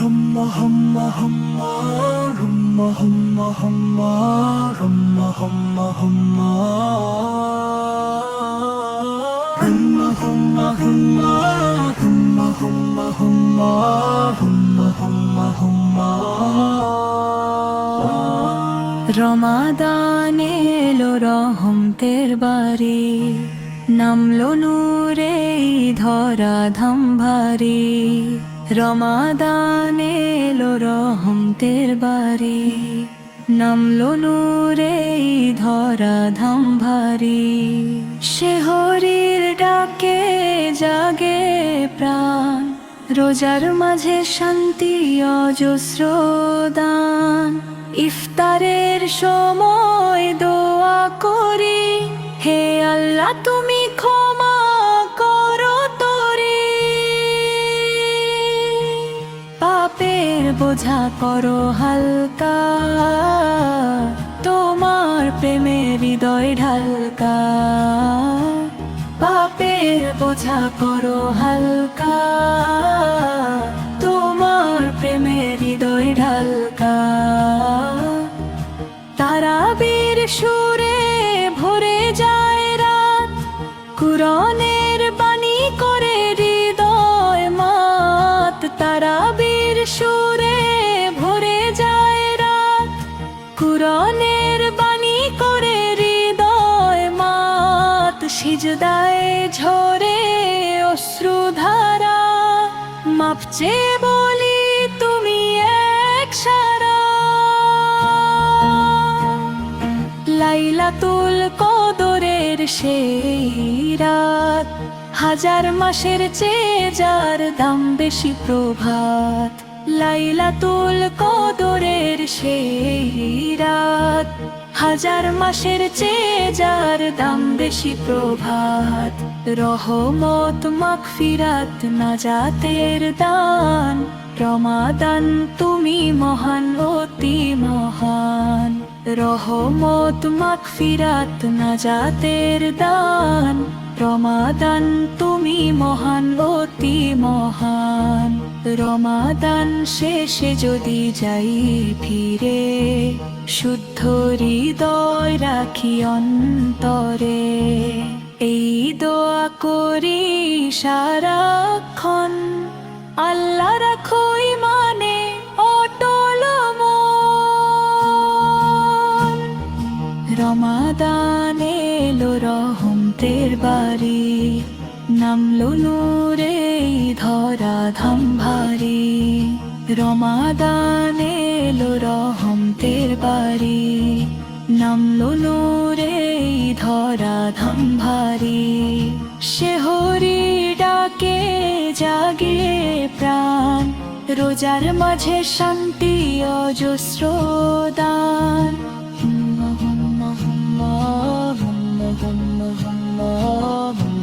humma humma humma humma humma humma humma humma humma humma humma humma humma humma humma humma humma humma রমাদান এলো রহমতের বাড়ি, নামলো নূরে ধরা ধাম ভারী। রমাদান এলো রহমতের বাড়ি, নামলো নূরে ধরা ধাম ভারী। শেহরির ডাকে জাগে প্রাণ, রোজার মাঝে শান্তি অজস্র দান। ইফতারের সময় দোয়া করি, হে আল্লাহ তুমি ক্ষমা করো তরি। পাপের বোঝা করো হালকা, তোমার প্রেমের হৃদয় ঢালকা। পাপের বোঝা করো হালকা, তোমার প্রেমের হৃদয় ঢালকা। তারাবির সুরে ভরে যায় রাত, কুরআনের বাণী করে হৃদয় মাত। তারাবির সুরে ভরে যায় রাত, কুরআনের বাণী করে হৃদয় মাত। সিজদায় ঝরে অশ্রুধারা, মাপ চেয়ে বলি তুমি এক সারা। লাইলাতুল কদরের সেই রাত, হাজার মাসের চেয়ে যার দাম বেশি প্রভাত। লাইলাতুল কদরের সেই রাত, হাজার মাসের চেয়ে যার দাম বেশি প্রভাত। রহমত মাগফিরাত নাজাতের দান, রমাদান তুমি মহান অতি মহান। রহমত মাগফিরাত নাজাতের দান, রমাদান তুমি মহান অতি মহান। রমাদান শেষে যদি যাই ফিরে, শুদ্ধ হৃদয় রাখি অন্তরে। এই দোয়া করি সারাক্ষণ, আল্লাহ রাখো ইমানে অটল মন। রমাদান এলো রহমতের বাড়ি, নামলো নূরে ধরা ধাম ভারী। রমাদান এলো রহমতের বাড়ি, নামলো নূরে ধরা ধাম ভারী। শেহরি ডাকে জাগে প্রাণ, রোজার মাঝে শান্তি অজস্র দান। হুম্মা হুম্মা হুম্মা হুম্মা হুম্মা হুম্মা হুম্মা।